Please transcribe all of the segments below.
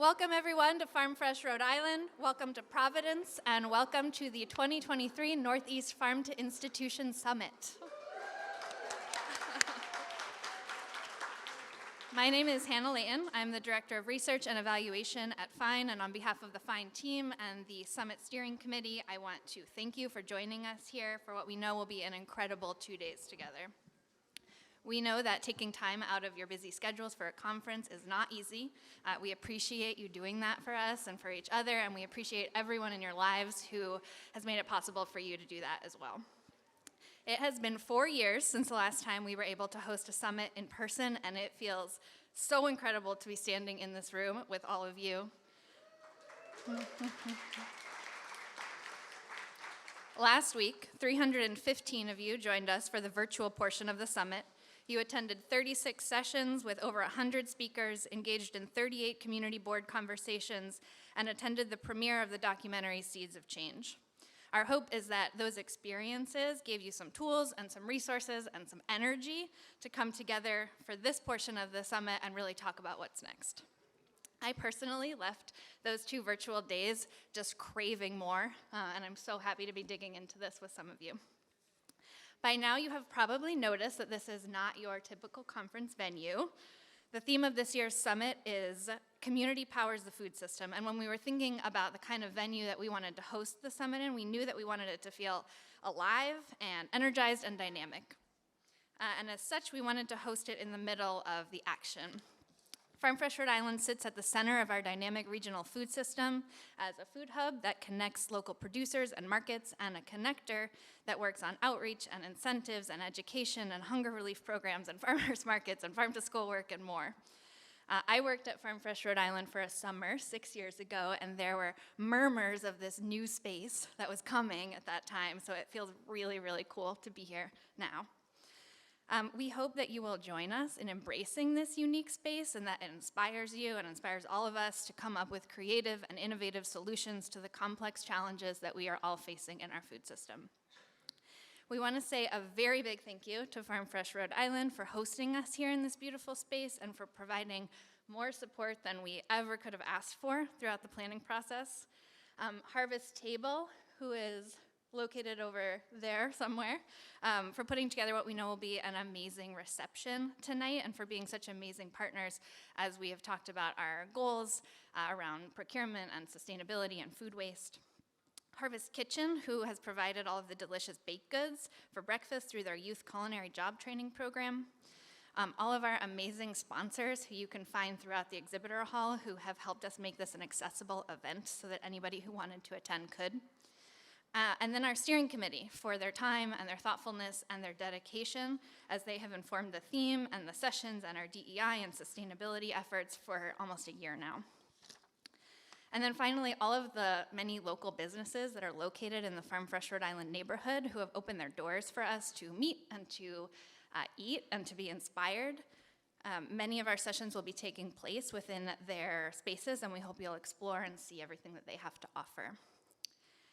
Welcome everyone to Farm Fresh Rhode Island, welcome to Providence, and welcome to the 2023 Northeast Farm to Institution Summit. My name is Hannah Leighton. I'm the Director of Research and Evaluation at FINE, and on behalf of the FINE team and the Summit Steering Committee, I want to thank you for joining us here for what we know will be an incredible 2 days together. We know that taking time out of your busy schedules for a conference is not easy. We appreciate you doing that for us and for each other, and we appreciate everyone in your lives who has made it possible for you to do that as well. It has been 4 years since the last time we were able to host a summit in person, and it feels so incredible to be standing in this room with all of you. Last week, 315 of you joined us for the virtual portion of the summit. You attended 36 sessions with over 100 speakers, engaged in 38 community board conversations, and attended the premiere of the documentary Seeds of Change. Our hope is that those experiences gave you some tools and some resources and some energy to come together for this portion of the summit and really talk about what's next. I personally left those 2 virtual days just craving more, and I'm so happy to be digging into this with some of you. By now, you have probably noticed that this is not your typical conference venue. The theme of this year's summit is Community Powers the Food System, and when we were thinking about the kind of venue that we wanted to host the summit in, we knew that we wanted it to feel alive and energized and dynamic. And as such, we wanted to host it in the middle of the action. Farm Fresh Rhode Island sits at the center of our dynamic regional food system as a food hub that connects local producers and markets, and a connector that works on outreach and incentives and education and hunger relief programs and farmers markets and farm to school work and more. I worked at Farm Fresh Rhode Island for a summer 6 years ago, and there were murmurs of this new space that was coming at that time, so it feels really, really cool to be here now. We hope that you will join us in embracing this unique space and that it inspires you and inspires all of us to come up with creative and innovative solutions to the complex challenges that we are all facing in our food system. We want to say a very big thank you to Farm Fresh Rhode Island for hosting us here in this beautiful space and for providing more support than we ever could have asked for throughout the planning process. Harvest Table, who is located over there somewhere, for putting together what we know will be an amazing reception tonight and for being such amazing partners as we have talked about our goals around procurement and sustainability and food waste. Harvest Kitchen, who has provided all of the delicious baked goods for breakfast through their youth culinary job training program. All of our amazing sponsors who you can find throughout the exhibitor hall who have helped us make this an accessible event so that anybody who wanted to attend could. And then our steering committee for their time and their thoughtfulness and their dedication as they have informed the theme and the sessions and our DEI and sustainability efforts for almost a year now. And then finally, all of the many local businesses that are located in the Farm Fresh Rhode Island neighborhood who have opened their doors for us to meet and to eat and to be inspired. Many of our sessions will be taking place within their spaces, and we hope you'll explore and see everything that they have to offer.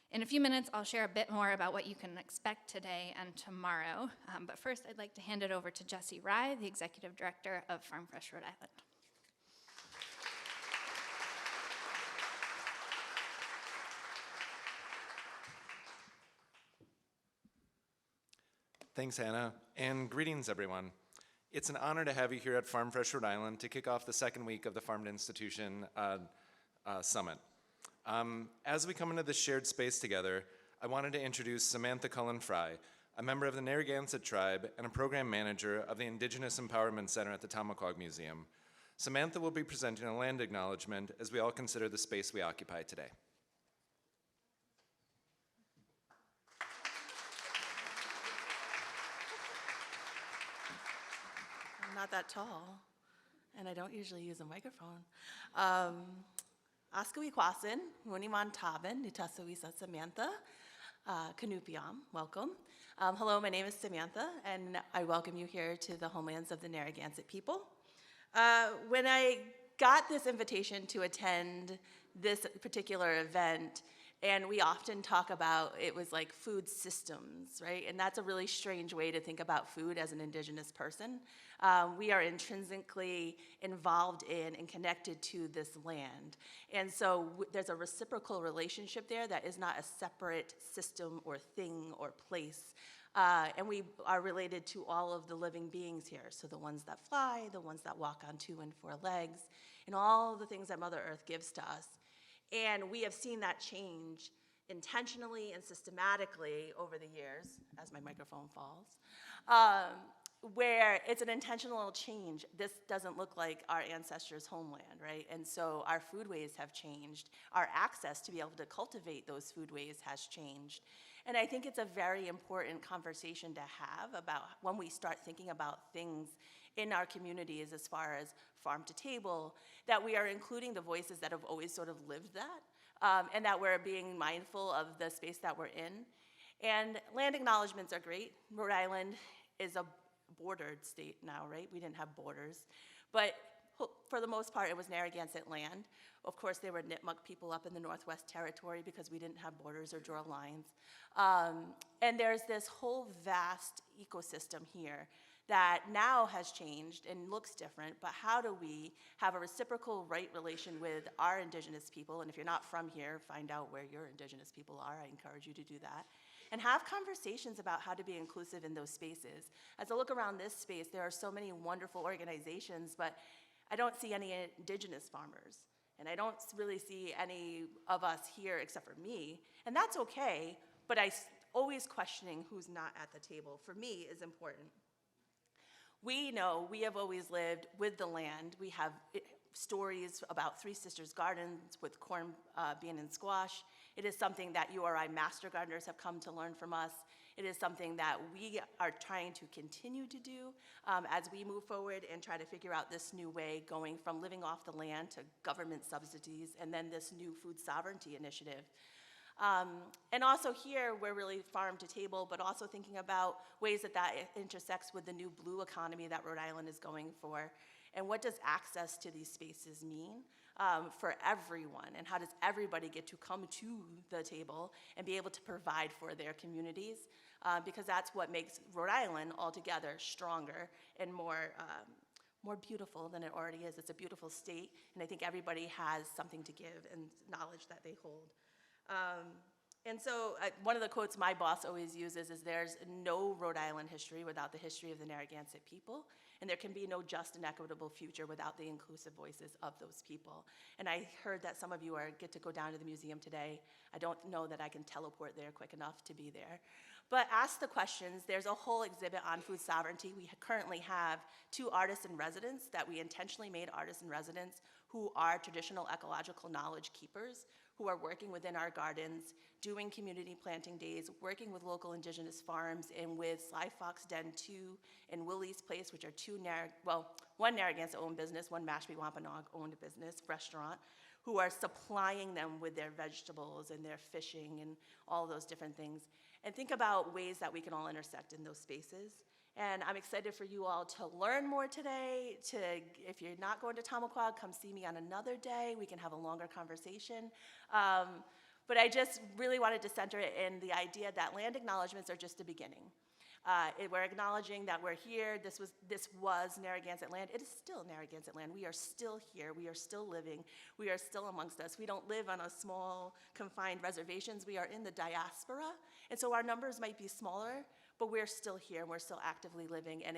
In a few minutes, I'll share a bit more about what you can expect today and tomorrow. But first, I'd like to hand it over to Jessie Rye, the Executive Director of Farm Fresh Rhode Island. Thanks, Hannah, and greetings, everyone. It's an honor to have you here at Farm Fresh Rhode Island to kick off the second week of the Farm to Institution Summit. As we come into this shared space together, I wanted to introduce Samantha Cullen-Fry, a member of the Narragansett tribe and a program manager of the Indigenous Empowerment Center at the Tomaquag Museum. Samantha will be presenting a land acknowledgement as we all consider the space we occupy today. I'm not that tall, and I don't usually use a microphone. Askawikwasin, Wuniman Taban, Nutasawisa Samantha, Kanupiam, welcome. Hello, my name is Samantha, and I welcome you here to the homelands of the Narragansett people. When I got this invitation to attend this particular event, And we often talk about it was like food systems, right? And that's a really strange way to think about food as an Indigenous person. We are intrinsically involved in and connected to this land. And so there's a reciprocal relationship there that is not a separate system or thing or place. And we are related to all of the living beings here. So the ones that fly, the ones that walk on 2 and 4 legs, and all the things that Mother Earth gives to us. And we have seen that change intentionally and systematically over the years, as my microphone falls, where it's an intentional change. This doesn't look like our ancestors' homeland, right? And so our foodways have changed. Our access to be able to cultivate those foodways has changed. And I think it's a very important conversation to have about when we start thinking about things in our communities as far as farm to table, that we are including the voices that have always sort of lived that, and that we're being mindful of the space that we're in. And land acknowledgements are great. Rhode Island is a bordered state now, right? We didn't have borders. But for the most part, it was Narragansett land. Of course, there were Nipmuc people up in the Northwest Territory because we didn't have borders or draw lines. And there's this whole vast ecosystem here that now has changed and looks different, but how do we have a reciprocal right relation with our Indigenous people? And if you're not from here, find out where your Indigenous people are. I encourage you to do that. And have conversations about how to be inclusive in those spaces. As I look around this space, there are so many wonderful organizations, but I don't see any Indigenous farmers. And I don't really see any of us here except for me. And that's okay, but always questioning who's not at the table, for me, is important. We know we have always lived with the land. We have stories about Three Sisters Gardens with corn, bean, and squash. It is something that URI master gardeners have come to learn from us. It is something that we are trying to continue to do as we move forward and try to figure out this new way, going from living off the land to government subsidies, and then this new food sovereignty initiative. And also here, we're really farm to table, but also thinking about ways that that intersects with the new blue economy that Rhode Island is going for. And what does access to these spaces mean for everyone? And how does everybody get to come to the table and be able to provide for their communities? Because that's what makes Rhode Island altogether stronger and more beautiful than it already is. It's a beautiful state, and I think everybody has something to give and knowledge that they hold. And so one of the quotes my boss always uses is, there's no Rhode Island history without the history of the Narragansett people, and there can be no just and equitable future without the inclusive voices of those people. And I heard that some of you get to go down to the museum today. I don't know that I can teleport there quick enough to be there. But ask the questions. There's a whole exhibit on food sovereignty. We currently have 2 artists in residence that we intentionally made artists in residence who are traditional ecological knowledge keepers, who are working within our gardens, doing community planting days, working with local Indigenous farms, and with Sly Fox Den 2 and Willie's Place, which are one Narragansett-owned business, one Mashpee Wampanoag-owned business, restaurant, who are supplying them with their vegetables and their fishing and all those different things. And think about ways that we can all intersect in those spaces. And I'm excited for you all to learn more today. If you're not going to Tomaquag, come see me on another day. We can have a longer conversation. But I just really wanted to center it in the idea that land acknowledgements are just the beginning. We're acknowledging that we're here. This was Narragansett land. It is still Narragansett land. We are still here. We are still living. We are still amongst us. We don't live on a small, confined reservations. We are in the diaspora. And so our numbers might be smaller, but we're still here. We're still actively living. And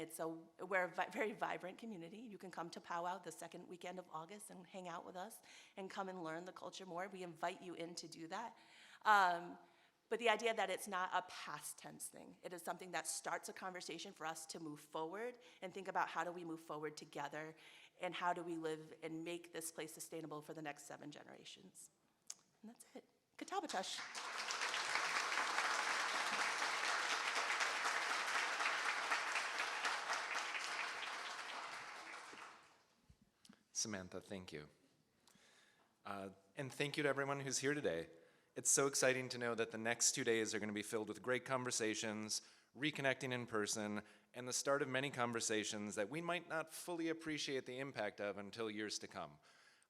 we're a very vibrant community. You can come to Powwow the second weekend of August and hang out with us and come and learn the culture more. We invite you in to do that. But the idea that it's not a past tense thing. It is something that starts a conversation for us to move forward and think about how do we move forward together and how do we live and make this place sustainable for the next 7 generations. And that's it. Katabatush. Samantha, thank you. And thank you to everyone who's here today. It's so exciting to know that the next 2 days are going to be filled with great conversations, reconnecting in person, and the start of many conversations that we might not fully appreciate the impact of until years to come.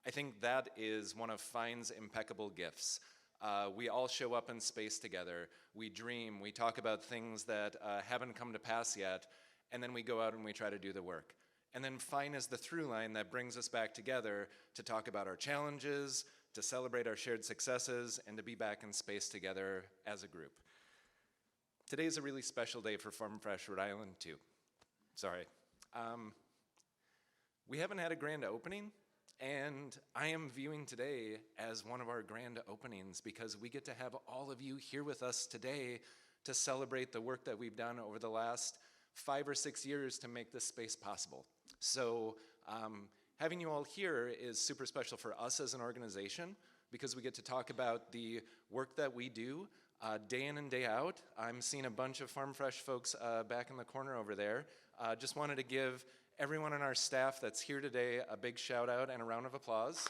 I think that is one of FINE's impeccable gifts. We all show up in space together. We dream. We talk about things that haven't come to pass yet, and then we go out and we try to do the work. And then FINE is the through line that brings us back together to talk about our challenges, to celebrate our shared successes, and to be back in space together as a group. Today's a really special day for Farm Fresh Rhode Island, too. Sorry. We haven't had a grand opening, and I am viewing today as one of our grand openings because we get to have all of you here with us today to celebrate the work that we've done over the last 5 or 6 years to make this space possible. So having you all here is super special for us as an organization because we get to talk about the work that we do day in and day out. I'm seeing a bunch of Farm Fresh folks back in the corner over there. Just wanted to give everyone on our staff that's here today a big shout out and a round of applause.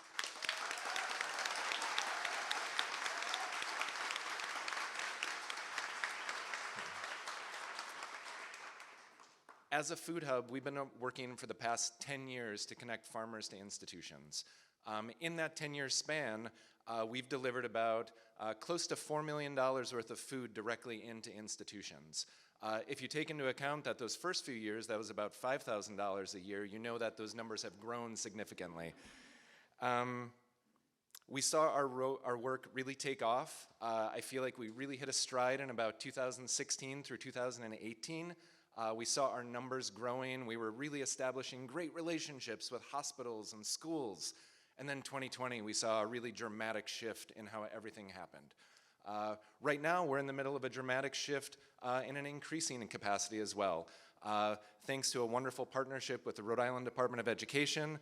As a food hub, we've been working for the past 10 years to connect farmers to institutions. In that 10-year span, we've delivered about close to $4 million worth of food directly into institutions. If you take into account that those first few years, that was about $5,000 a year, you know that those numbers have grown significantly. We saw our work really take off. I feel like we really hit a stride in about 2016 through 2018. We saw our numbers growing. We were really establishing great relationships with hospitals and schools. And then 2020, we saw a really dramatic shift in how everything happened. Right now, we're in the middle of a dramatic shift in an increasing capacity as well. Thanks to a wonderful partnership with the Rhode Island Department of Education,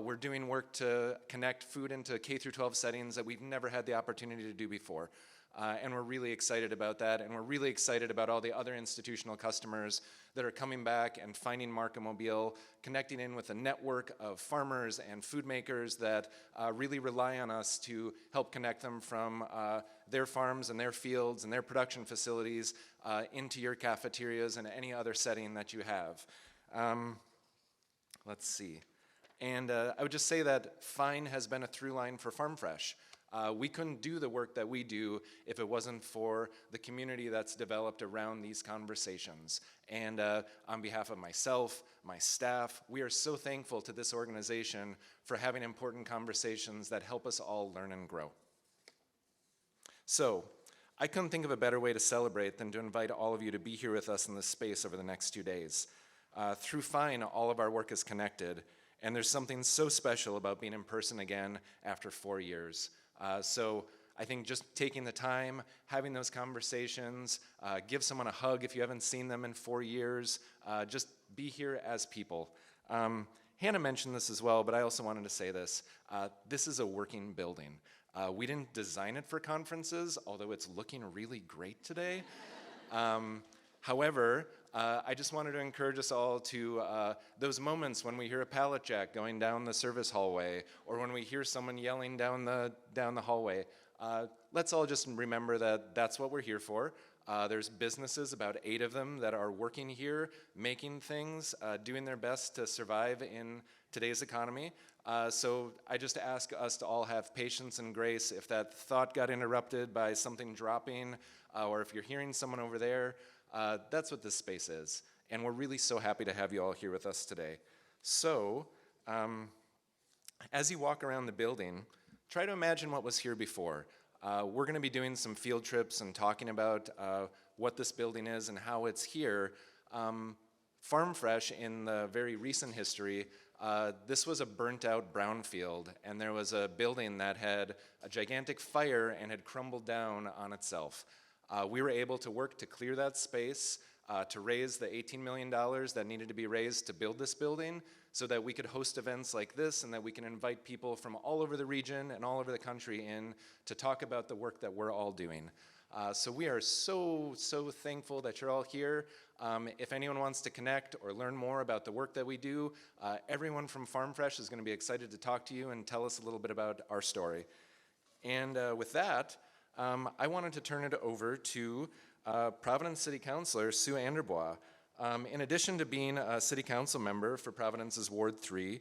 we're doing work to connect food into K-12 settings that we've never had the opportunity to do before. And we're really excited about that, and we're really excited about all the other institutional customers that are coming back and finding Marketmobile, connecting in with a network of farmers and food makers that really rely on us to help connect them from their farms and their fields and their production facilities into your cafeterias and any other setting that you have. Let's see. And I would just say that FINE has been a through line for Farm Fresh. We couldn't do the work that we do if it wasn't for the community that's developed around these conversations. And on behalf of myself, my staff, we are so thankful to this organization for having important conversations that help us all learn and grow. So, I couldn't think of a better way to celebrate than to invite all of you to be here with us in this space over the next 2 days. Through FINE, all of our work is connected, and there's something so special about being in person again after 4 years. So I think just taking the time, having those conversations, give someone a hug if you haven't seen them in 4 years, just be here as people. Hannah mentioned this as well, but I also wanted to say this. This is a working building. We didn't design it for conferences, although it's looking really great today. However, I just wanted to encourage us all to those moments when we hear a pallet jack going down the service hallway, or when we hear someone yelling down the hallway. Let's all just remember that that's what we're here for. There's businesses, about 8 of them, that are working here, making things, doing their best to survive in today's economy. So I just ask us to all have patience and grace. If that thought got interrupted by something dropping, or if you're hearing someone over there, that's what this space is. And we're really so happy to have you all here with us today. So, as you walk around the building, try to imagine what was here before. We're going to be doing some field trips and talking about what this building is and how it's here. Farm Fresh, in the very recent history, this was a burnt-out brownfield, and there was a building that had a gigantic fire and had crumbled down on itself. We were able to work to clear that space, to raise the $18 million that needed to be raised to build this building so that we could host events like this and that we can invite people from all over the region and all over the country in to talk about the work that we're all doing. So we are so thankful that you're all here. If anyone wants to connect or learn more about the work that we do, everyone from Farm Fresh is going to be excited to talk to you and tell us a little bit about our story. And with that, I wanted to turn it over to Providence City Councilor Sue AnderBois. In addition to being a City Council member for Providence's Ward 3,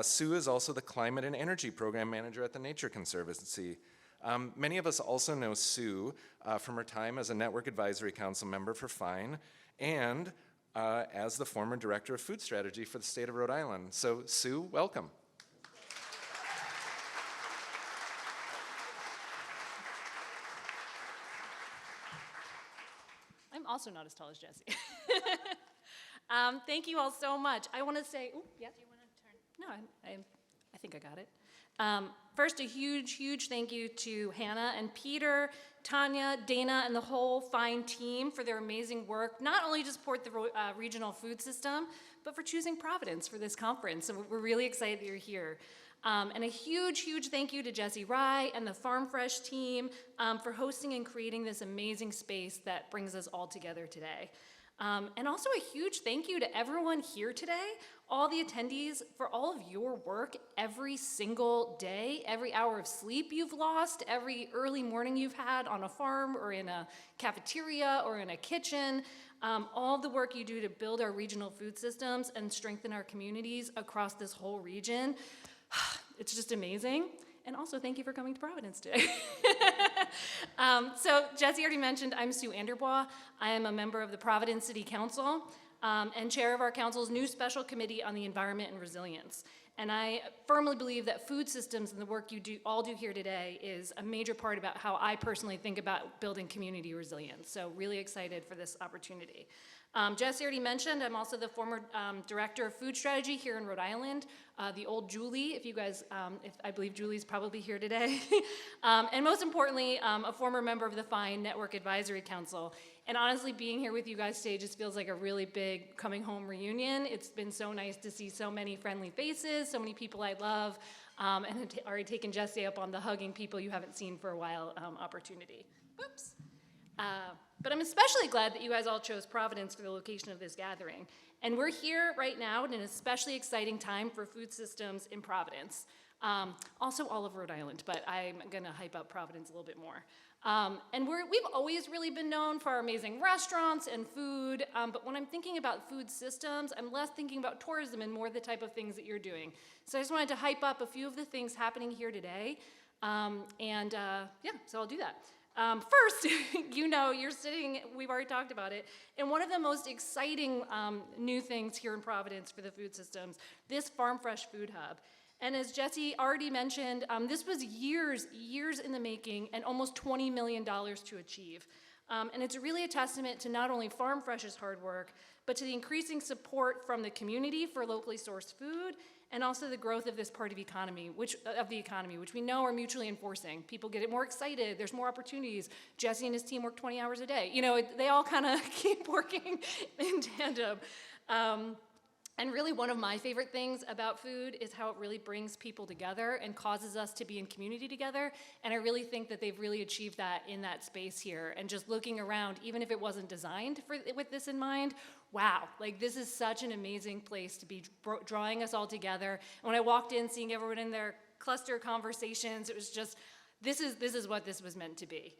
Sue is also the Climate and Energy Program Manager at the Nature Conservancy. Many of us also know Sue from her time as a Network Advisory Council member for FINE and as the former Director of Food Strategy for the state of Rhode Island. So Sue, welcome. I'm also not as tall as Jesse. Thank you all so much. I want to say, yeah. Do you want to turn? No, I think I got it. First, a huge thank you to Hannah and Peter, Tanya, Dana, and the whole FINE team for their amazing work, not only to support the regional food system, but for choosing Providence for this conference. So we're really excited that you're here. And a huge thank you to Jesse Rye and the Farm Fresh team for hosting and creating this amazing space that brings us all together today. And also a huge thank you to everyone here today, all the attendees, for all of your work every single day, every hour of sleep you've lost, every early morning you've had on a farm or in a cafeteria or in a kitchen, all the work you do to build our regional food systems and strengthen our communities across this whole region. It's just amazing. And also, thank you for coming to Providence today. So Jesse already mentioned, I'm Sue AnderBois. I am a member of the Providence City Council and chair of our council's new special committee on the environment and resilience. And I firmly believe that food systems and the work you all do here today is a major part about how I personally think about building community resilience. So really excited for this opportunity. Jesse already mentioned, I'm also the former director of food strategy here in Rhode Island, the old Julie, if you guys, I believe Julie's probably here today. And most importantly, a former member of the FINE Network Advisory Council. And honestly, being here with you guys today just feels like a really big coming home reunion. It's been so nice to see so many friendly faces, so many people I love, and have already taken Jesse up on the hugging people you haven't seen for a while opportunity. Whoops. But I'm especially glad that you guys all chose Providence for the location of this gathering. And we're here right now at an especially exciting time for food systems in Providence. Also all of Rhode Island, but I'm gonna hype up Providence a little bit more. And we've always really been known for our amazing restaurants and food, but when I'm thinking about food systems, I'm less thinking about tourism and more the type of things that you're doing. So I just wanted to hype up a few of the things happening here today, yeah, so I'll do that. First, you know, you're sitting, we've already talked about it, and one of the most exciting new things here in Providence for the food systems, this Farm Fresh Food Hub. And as Jesse already mentioned, this was years in the making and almost $20 million to achieve. And it's really a testament to not only Farm Fresh's hard work, but to the increasing support from the community for locally sourced food, and also the growth of this part of the economy, which we know are mutually enforcing. People get more excited, there's more opportunities. Jesse and his team work 20 hours a day. You know, they all kind of keep working in tandem. And really one of my favorite things about food is how it really brings people together and causes us to be in community together. And I really think that they've really achieved that in that space here. And just looking around, even if it wasn't designed with this in mind, wow, like this is such an amazing place to be drawing us all together. And when I walked in, seeing everyone in their cluster conversations, it was just, this is what this was meant to be.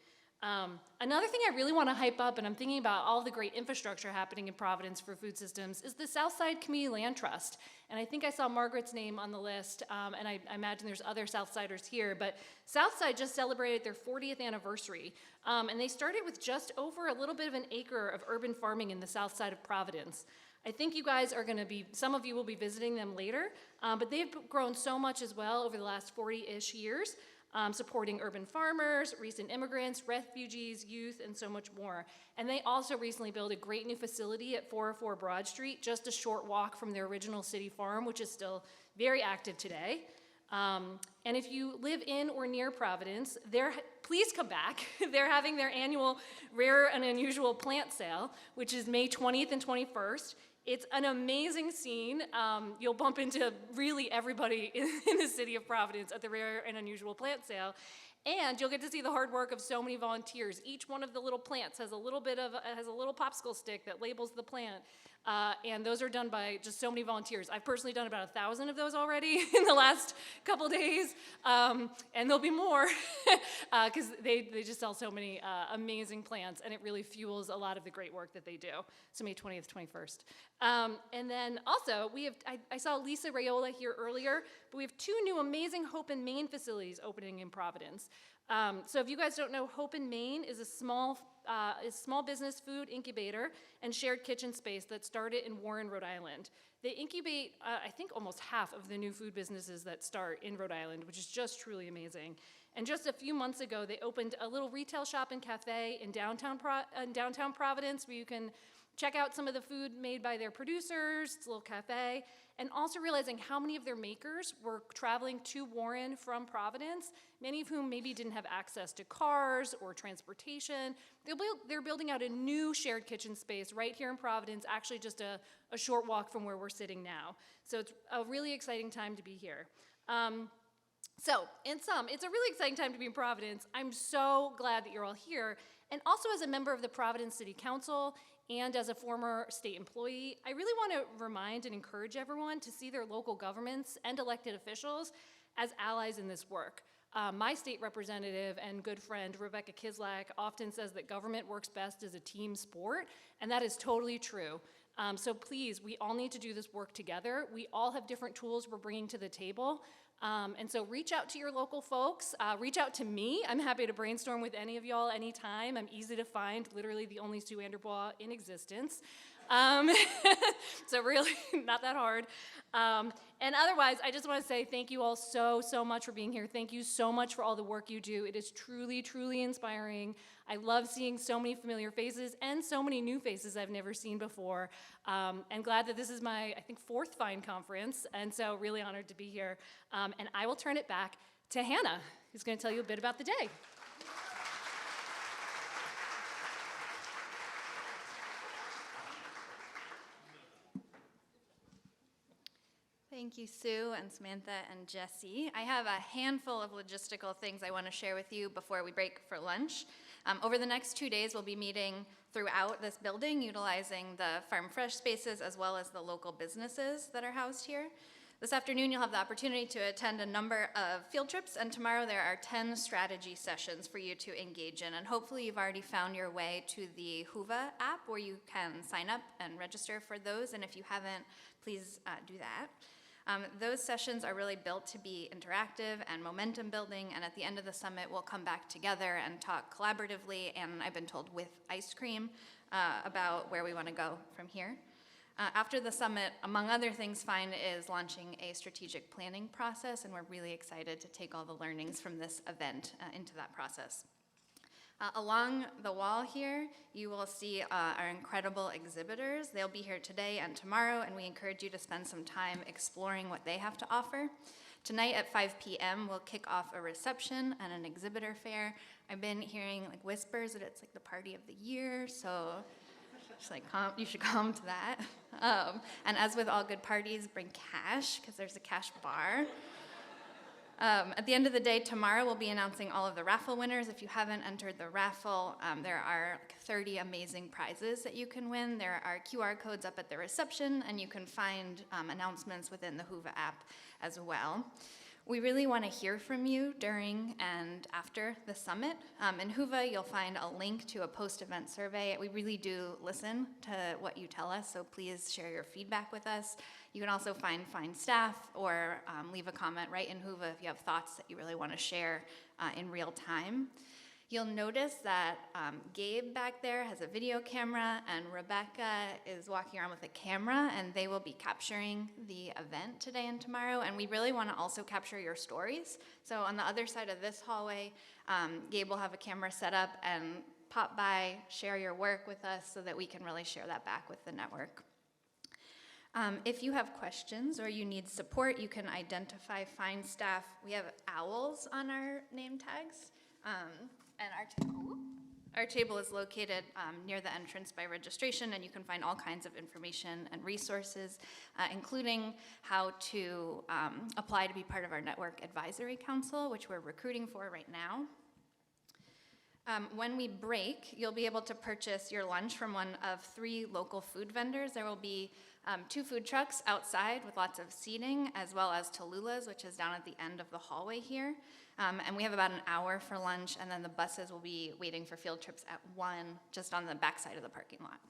Another thing I really want to hype up, and I'm thinking about all the great infrastructure happening in Providence for food systems, is the Southside Community Land Trust. And I think I saw Margaret's name on the list, and I imagine there's other Southsiders here, but Southside just celebrated their 40th anniversary, and they started with just over a little bit of an acre of urban farming in the south side of Providence. I think you guys are going to be, some of you will be visiting them later, but they've grown so much as well over the last 40-ish years. Supporting urban farmers, recent immigrants, refugees, youth, and so much more. And they also recently built a great new facility at 404 Broad Street, just a short walk from their original city farm, which is still very active today. And if you live in or near Providence, please come back. They're having their annual Rare and Unusual Plant Sale, which is May 20th and 21st. It's an amazing scene. You'll bump into really everybody in the city of Providence at the Rare and Unusual Plant Sale. And you'll get to see the hard work of so many volunteers. Each one of the little plants has a little popsicle stick that labels the plant. And those are done by just so many volunteers. I've personally done about 1,000 of those already in the last couple days, and there'll be more because they just sell so many amazing plants, and it really fuels a lot of the great work that they do. So May 20th, 21st. And then also, I saw Lisa Rayola here earlier, but we have 2 new amazing Hope in Maine facilities opening in Providence. So if you guys don't know, Hope in Maine is a small business food incubator and shared kitchen space that started in Warren, Rhode Island. They incubate, I think, almost half of the new food businesses that start in Rhode Island, which is just truly amazing. And just a few months ago, they opened a little retail shop and cafe in downtown Providence where you can check out some of the food made by their producers. It's a little cafe. And also realizing how many of their makers were traveling to Warren from Providence, many of whom maybe didn't have access to cars or transportation. They're building out a new shared kitchen space right here in Providence, actually just a short walk from where we're sitting now. So it's a really exciting time to be here. So in sum, it's a really exciting time to be in Providence. I'm so glad that you're all here. And also as a member of the Providence City Council, and as a former state employee, I really want to remind and encourage everyone to see their local governments and elected officials as allies in this work. My state representative and good friend, Rebecca Kislak, often says that government works best as a team sport, and that is totally true. So please, we all need to do this work together. We all have different tools we're bringing to the table. And so reach out to your local folks, reach out to me. I'm happy to brainstorm with any of y'all anytime. I'm easy to find, literally the only Sue AnderBois in existence. So really not that hard. And otherwise, I just want to say thank you all so much for being here. Thank you so much for all the work you do. It is truly inspiring. I love seeing so many familiar faces and so many new faces I've never seen before. And glad that this is my, I think, 4th Fine conference, and so really honored to be here. And I will turn it back to Hannah, who's going to tell you a bit about the day. Thank you, Sue and Samantha and Jesse. I have a handful of logistical things I want to share with you before we break for lunch. Over the next 2 days, we'll be meeting throughout this building, utilizing the farm fresh spaces as well as the local businesses that are housed here. This afternoon, you'll have the opportunity to attend a number of field trips, and tomorrow there are 10 strategy sessions for you to engage in. And hopefully you've already found your way to the Whova app where you can sign up and register for those, and if you haven't, please do that. Those sessions are really built to be interactive and momentum building, and at the end of the summit, we'll come back together and talk collaboratively, and I've been told with ice cream, about where we want to go from here. After the summit, among other things, FINE is launching a strategic planning process, and we're really excited to take all the learnings from this event into that process. Along the wall here, you will see our incredible exhibitors. They'll be here today and tomorrow, and we encourage you to spend some time exploring what they have to offer. Tonight at 5 p.m., we'll kick off a reception and an exhibitor fair. I've been hearing like whispers that it's like the party of the year, so just like you should come to that. And as with all good parties, bring cash, because there's a cash bar. At the end of the day tomorrow, we'll be announcing all of the raffle winners. If you haven't entered the raffle, there are like 30 amazing prizes that you can win. There are QR codes up at the reception, and you can find announcements within the Whova app as well. We really want to hear from you during and after the summit. In Whova, you'll find a link to a post-event survey. We really do listen to what you tell us, so please share your feedback with us. You can also find staff or leave a comment right in Whova if you have thoughts that you really want to share in real time. You'll notice that Gabe back there has a video camera, and Rebecca is walking around with a camera, and they will be capturing the event today and tomorrow. And we really want to also capture your stories. So on the other side of this hallway, Gabe will have a camera set up, and pop by, share your work with us so that we can really share that back with the network. If you have questions or you need support, you can identify FINE staff. We have owls on our name tags. And our table is located near the entrance by registration, and you can find all kinds of information and resources, including how to apply to be part of our Network Advisory Council, which we're recruiting for right now. When we break, you'll be able to purchase your lunch from one of 3 local food vendors. There will be 2 food trucks outside with lots of seating, as well as Tallulah's, which is down at the end of the hallway here. And we have about an hour for lunch, and then the buses will be waiting for field trips at 1, just on the backside of the parking lot.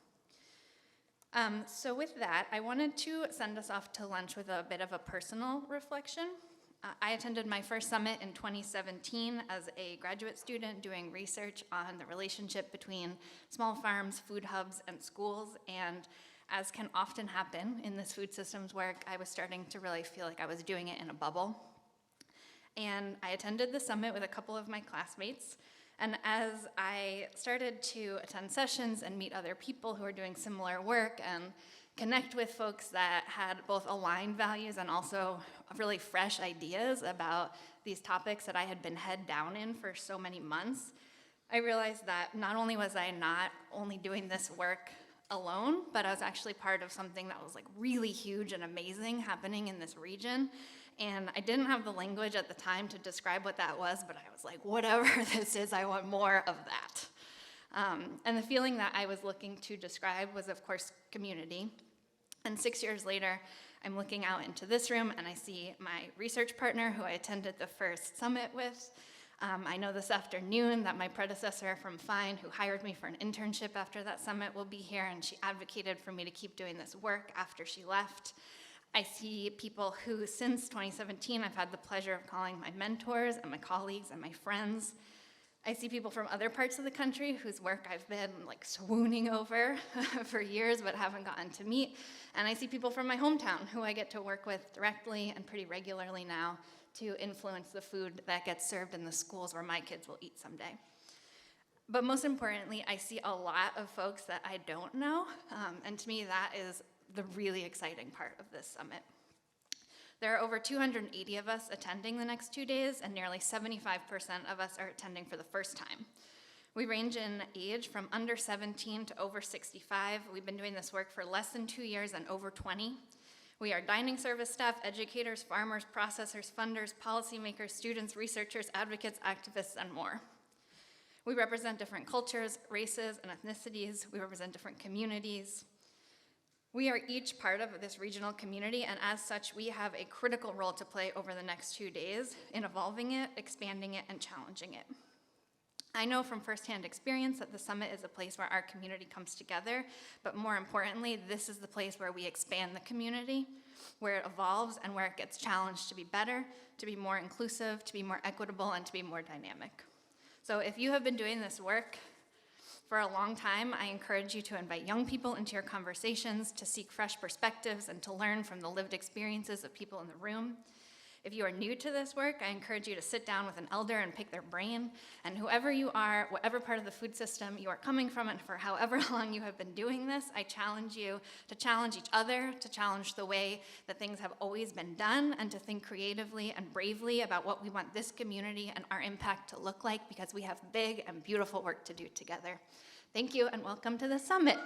So with that, I wanted to send us off to lunch with a bit of a personal reflection. I attended my first summit in 2017 as a graduate student doing research on the relationship between small farms, food hubs, and schools. And as can often happen in this food systems work, I was starting to really feel like I was doing it in a bubble. And I attended the summit with a couple of my classmates. And as I started to attend sessions and meet other people who are doing similar work and connect with folks that had both aligned values and also really fresh ideas about these topics that I had been head down in for so many months, I realized that not only was I not only doing this work alone, but I was actually part of something that was like really huge and amazing happening in this region. And I didn't have the language at the time to describe what that was, but I was like, whatever this is, I want more of that. And the feeling that I was looking to describe was, of course, community. And 6 years later, I'm looking out into this room and I see my research partner who I attended the first summit with. I know this afternoon that my predecessor from Fine, who hired me for an internship after that summit, will be here, and she advocated for me to keep doing this work after she left. I see people who, since 2017, I've had the pleasure of calling my mentors and my colleagues and my friends. I see people from other parts of the country whose work I've been like swooning over for years but haven't gotten to meet. And I see people from my hometown who I get to work with directly and pretty regularly now to influence the food that gets served in the schools where my kids will eat someday. But most importantly, I see a lot of folks that I don't know, and to me that is the really exciting part of this summit. There are over 280 of us attending the next 2 days, and nearly 75% of us are attending for the first time. We range in age from under 17 to over 65. We've been doing this work for less than 2 years and over 20. We are dining service staff, educators, farmers, processors, funders, policymakers, students, researchers, advocates, activists, and more. We represent different cultures, races, and ethnicities. We represent different communities. We are each part of this regional community, and as such, we have a critical role to play over the next 2 days in evolving it, expanding it, and challenging it. I know from firsthand experience that the summit is a place where our community comes together, but more importantly, this is the place where we expand the community, where it evolves, and where it gets challenged to be better, to be more inclusive, to be more equitable, and to be more dynamic. So if you have been doing this work for a long time, I encourage you to invite young people into your conversations, to seek fresh perspectives, and to learn from the lived experiences of people in the room. If you are new to this work, I encourage you to sit down with an elder and pick their brain. And whoever you are, whatever part of the food system you are coming from, and for however long you have been doing this, I challenge you to challenge each other, to challenge the way that things have always been done, and to think creatively and bravely about what we want this community and our impact to look like, because we have big and beautiful work to do together. Thank you, and welcome to the summit.